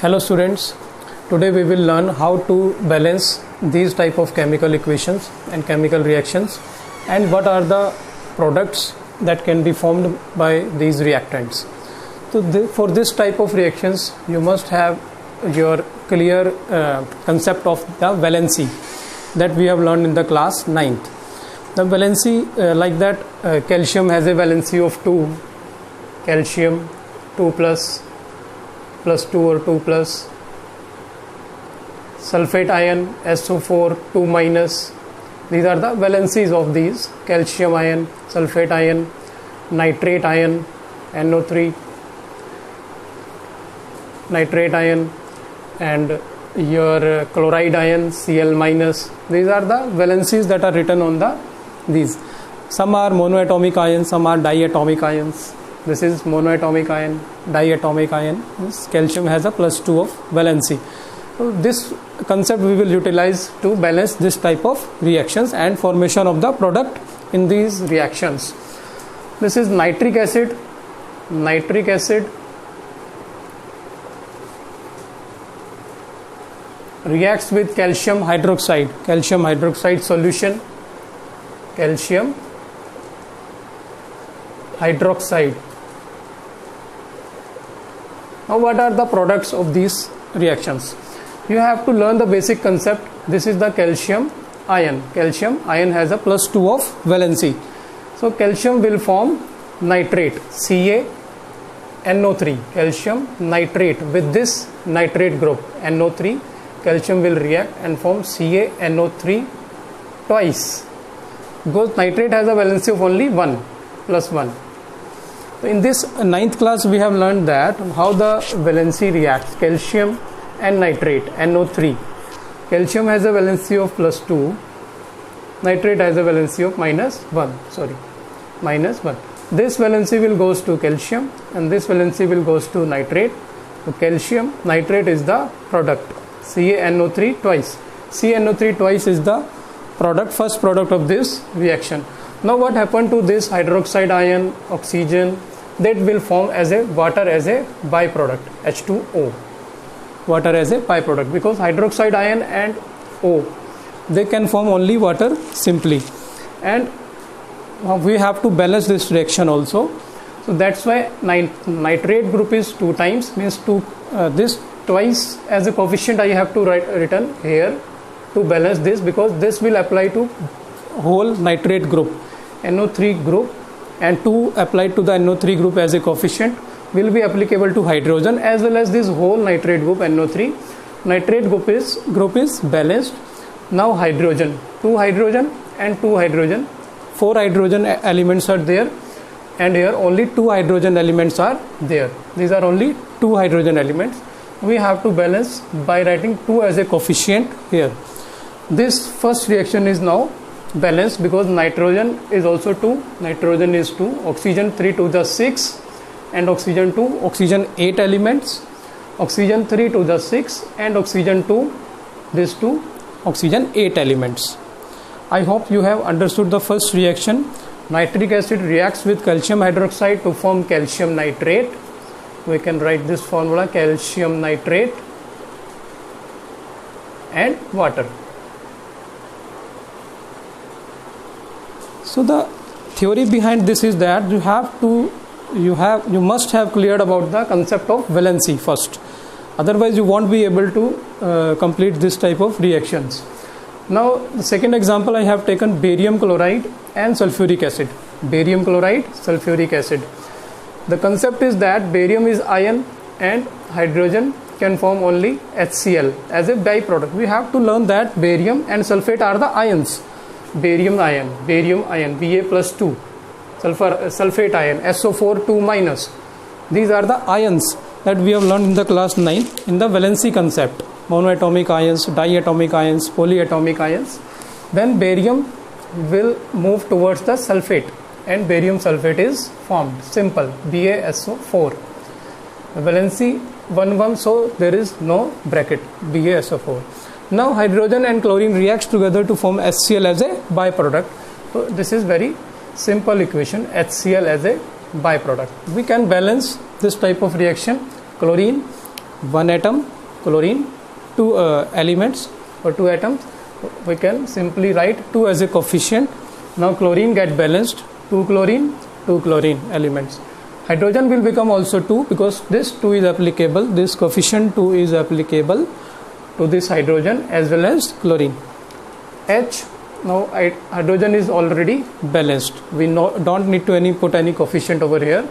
Hello students, today we will learn how to balance these type of chemical equations and chemical reactions and what are the products that can be formed by these reactants. So for this type of reactions you must have your clear concept of the valency that we have learned in the class 9th. The valency like that calcium has a valency of 2, calcium 2 plus 2 or 2 plus, sulfate ion SO4 2 minus. These are the valencies of these: calcium ion, sulfate ion, nitrate ion NO3, nitrate ion, and your chloride ion Cl minus. These are the valencies that are written on these. Some are monoatomic ions, some are diatomic ions. This is monoatomic ion, diatomic ion. This calcium has a +2 of valency. So this concept we will utilize to balance this type of reactions and formation of the product in these reactions. This is nitric acid. Nitric acid reacts with calcium hydroxide solution, calcium hydroxide. Now what are the products of these reactions? You have to learn the basic concept. This is the calcium ion. Calcium ion has a +2 of valency. So calcium will form nitrate, CaNO3, calcium nitrate. With this nitrate group NO3, calcium will react and form CaNO3 twice, because nitrate has a valency of only 1 plus 1. In this 9th class we have learned that how the valency reacts. Calcium and nitrate NO3. Calcium has a valency of +2, nitrate has a valency of -1. This valency will goes to calcium and this valency will goes to nitrate. So calcium nitrate is the product, CaNO3 twice. CaNO3 twice is the product, first product of this reaction. Now what happened to this hydroxide ion, oxygen? That will form as a water as a byproduct, H2O. Water as a byproduct, because hydroxide ion and O, they can form only water simply, and we have to balance this reaction also. So that's why nitrate group is 2 times, means this twice as a coefficient I have to written here to balance this, because this will apply to whole nitrate group, NO3 group, and 2 applied to the NO3 group as a coefficient will be applicable to hydrogen as well as this whole nitrate group NO3. Nitrate group is balanced. Now hydrogen, 2 hydrogen and 2 hydrogen, 4 hydrogen elements are there, and here only 2 hydrogen elements are there. These are only 2 hydrogen elements. We have to balance by writing 2 as a coefficient here. This first reaction is now balanced because nitrogen is also 2, nitrogen is 2, oxygen 3 to the 6, and oxygen 2, oxygen 8 elements, oxygen 3 to the 6, and oxygen 2, these 2, oxygen 8 elements. I hope you have understood the first reaction. Nitric acid reacts with calcium hydroxide to form calcium nitrate. We can write this formula: calcium nitrate and water. So the theory behind this is that you must have cleared about the concept of valency first, otherwise you won't be able to complete this type of reactions. Now the second example I have taken barium chloride and sulfuric acid. Barium chloride, sulfuric acid. The concept is that barium is ion and hydrogen can form only HCl as a byproduct. We have to learn that barium and sulfate are the ions. Barium ion, Ba+2, sulfate ion, SO4 2 minus. These are the ions that we have learned in the class 9 in the valency concept: monoatomic ions, diatomic ions, polyatomic ions. Then barium will move towards the sulfate and barium sulfate is formed, simple, BaSO4. Valency 1 so there is no bracket, BaSO4. Now hydrogen and chlorine reacts together to form HCl as a byproduct. So this is very simple equation, HCl as a byproduct. We can balance this type of reaction. Chlorine one atom, chlorine, two elements or two atoms, we can simply write 2 as a coefficient. Now chlorine get balanced, 2 chlorine elements. Hydrogen will become also 2 because this 2 is applicable, this coefficient 2 is applicable to this hydrogen as well as chlorine. H, now hydrogen is already balanced, we don't need to put any coefficient over here.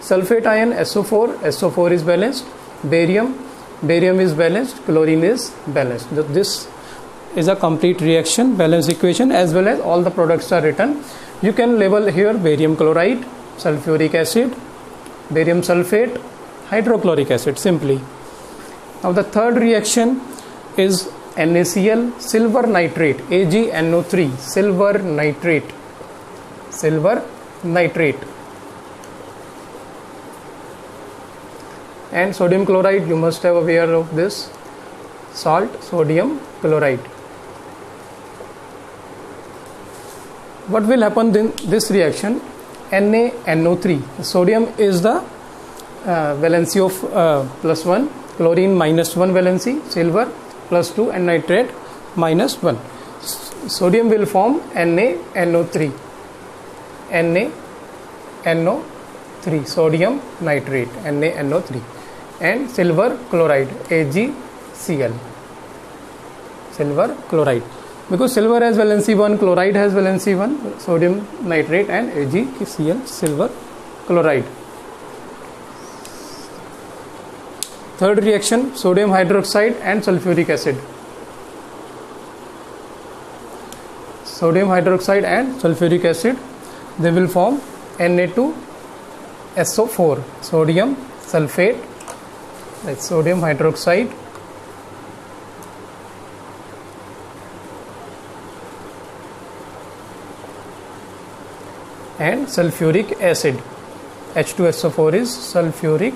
Sulfate ion SO4 is balanced, barium is balanced, chlorine is balanced. This is a complete reaction balance equation, as well as all the products are written. You can label here barium chloride, sulfuric acid, barium sulfate, hydrochloric acid simply. Now the third reaction is NaCl, silver nitrate, AgNO3, silver nitrate, and sodium chloride. You must have aware of this salt, sodium chloride. What will happen in this reaction? NaNO3, sodium is the valency of +1, chlorine -1 valency, silver +2, and nitrate -1. Sodium will form NaNO3, sodium nitrate, NaNO3, and silver chloride, AgCl, silver chloride, because silver has valency 1, chloride has valency 1, sodium nitrate and AgCl, silver chloride. Third reaction, sodium hydroxide and sulfuric acid. Sodium hydroxide and sulfuric acid, they will form Na2SO4, sodium sulfate, that's sodium hydroxide, and sulfuric acid. H2SO4 is sulfuric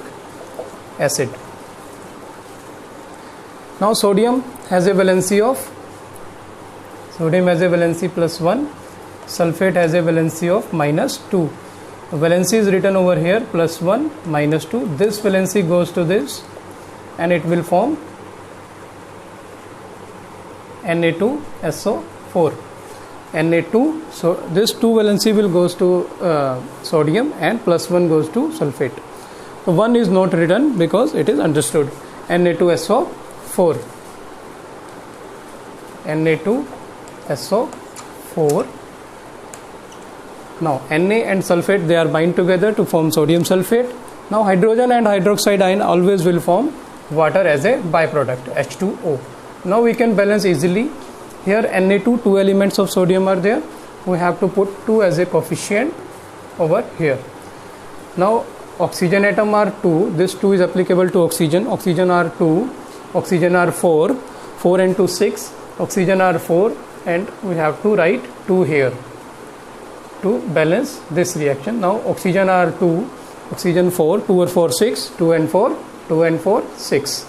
acid. Now sodium has a valency +1, sulfate has a valency of -2. Valency is written over here, +1 -2. This valency goes to this and it will form Na2SO4. Na2, so this 2 valency will goes to sodium and +1 goes to sulfate. So 1 is not written because it is understood. Na2SO4. Na2SO4. Now Na and sulfate, they are bind together to form sodium sulfate. Now hydrogen and hydroxide ion always will form water as a byproduct, H2O. Now we can balance easily. Here Na2, 2 elements of sodium are there. We have to put 2 as a coefficient over here. Now oxygen atom are 2. This 2 is applicable to oxygen. Oxygen are 2. Oxygen are 4. 4 and 2 6. Oxygen are 4, and we have to write 2 here to balance this reaction. Now oxygen are 2. Oxygen 4. 2 or 4 6. 2 and 4. 2 and 4 6.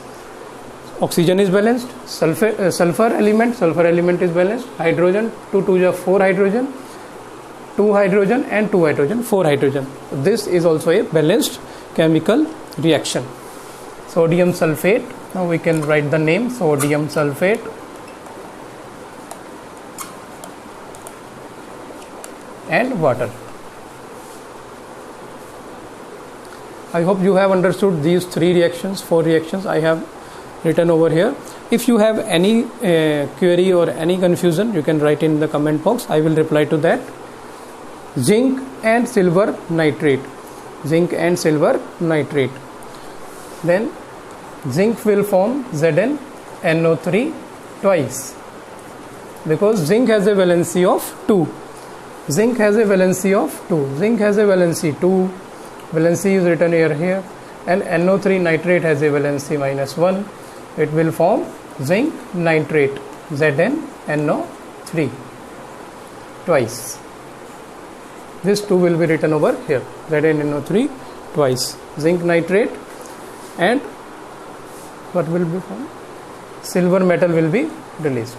Oxygen is balanced. Sulfur element is balanced. Hydrogen, 2 2 is 4 hydrogen, 2 hydrogen and 2 hydrogen, 4 hydrogen. This is also a balanced chemical reaction. Sodium sulfate, now we can write the name, sodium sulfate, and water. I hope you have understood these 3 reactions, 4 reactions I have written over here. If you have any query or any confusion, you can write in the comment box. I will reply to that. Zinc and silver nitrate. Zinc and silver nitrate. Then zinc will form ZnNO3 twice, because zinc has a valency of 2. Zinc has a valency of 2. Zinc has a valency 2. Valency is written here, and NO3 nitrate has a valency -1. It will form zinc nitrate, ZnNO3 twice. This 2 will be written over here, ZnNO3 twice. Zinc nitrate, and what will be formed? Silver metal will be released.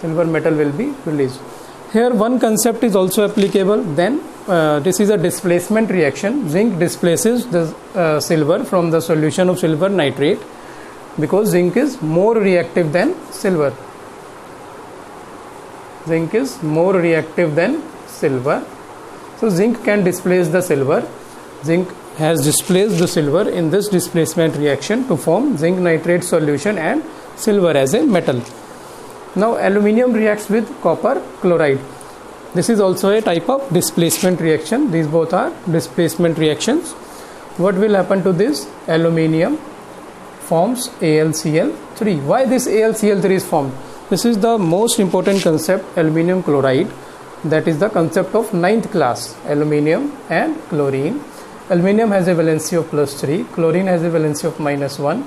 Silver metal will be released. Here one concept is also applicable. Then this is a displacement reaction. Zinc displaces the silver from the solution of silver nitrate because zinc is more reactive than silver. Zinc is more reactive than silver. So zinc can displace the silver. Zinc has displaced the silver in this displacement reaction to form zinc nitrate solution and silver as a metal. Now aluminium reacts with copper chloride. This is also a type of displacement reaction. These both are displacement reactions. What will happen to this? Aluminium forms AlCl3. Why this AlCl3 is formed? This is the most important concept, aluminium chloride. That is the concept of 9th class, aluminium and chlorine. Aluminium has a valency of +3, chlorine has a valency of -1.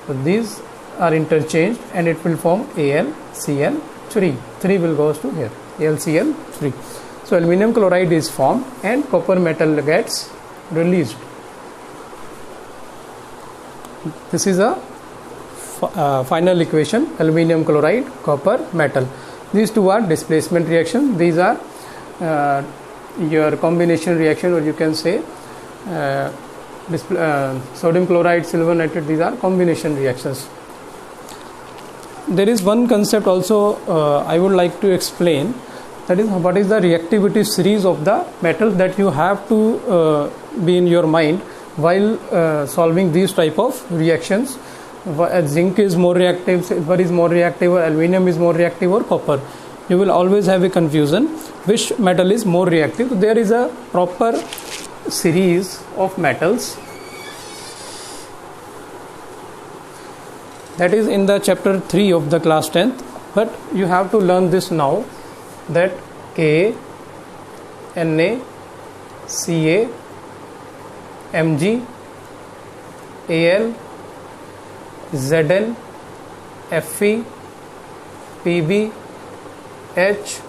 So these are interchanged and it will form AlCl3. 3 will goes to here, AlCl3. So aluminium chloride is formed and copper metal gets released. This is a final equation, aluminium chloride, copper metal. These two are displacement reaction. These are your combination reaction, or you can say sodium chloride, silver nitrate. These are combination reactions. There is one concept also I would like to explain, that is what is the reactivity series of the metals that you have to be in your mind while solving these type of reactions. Zinc is more reactive, silver is more reactive, or aluminum is more reactive, or copper. You will always have a confusion which metal is more reactive. So there is a proper series of metals that is in the chapter 3 of the class 10th, but you have to learn this now, that Ka, Na, Ca, Mg, Al, Zn, Fe, Pb, H,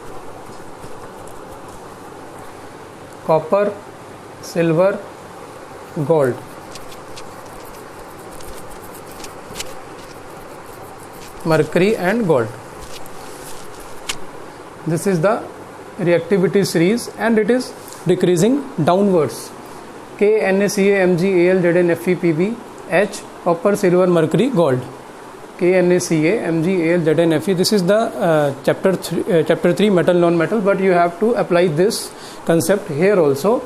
copper, silver, gold. Mercury and gold. This is the reactivity series and it is decreasing downwards. K, Na, Ca, Mg, Al, Zn, Fe, Pb, H, copper, silver, mercury, gold. K, Na, Ca, Mg, Al, Zn, Fe. This is the chapter 3 metal non-metal, but you have to apply this concept here also.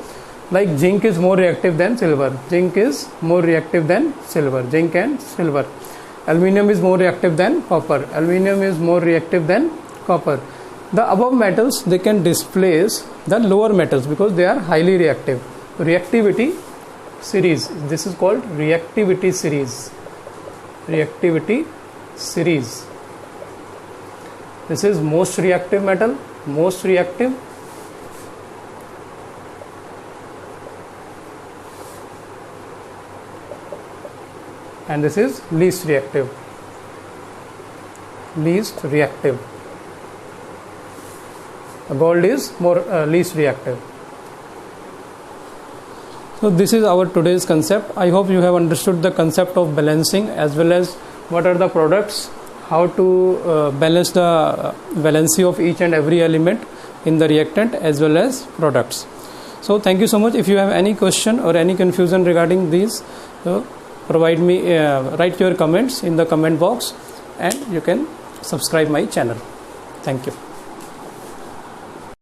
Like zinc is more reactive than silver. Zinc is more reactive than silver. Zinc and silver. Aluminium is more reactive than copper. Aluminium is more reactive than copper. The above metals, they can displace the lower metals because they are highly reactive. Reactivity series. This is called reactivity series. Reactivity series. This is most reactive metal, most reactive. And this is least reactive. Least reactive. Gold is more least reactive. So this is our today's concept. I hope you have understood the concept of balancing as well as what are the products, how to balance the valency of each and every element in the reactant as well as products. So thank you so much. If you have any question or any confusion regarding these, provide me, write your comments in the comment box, and you can subscribe my channel. Thank you.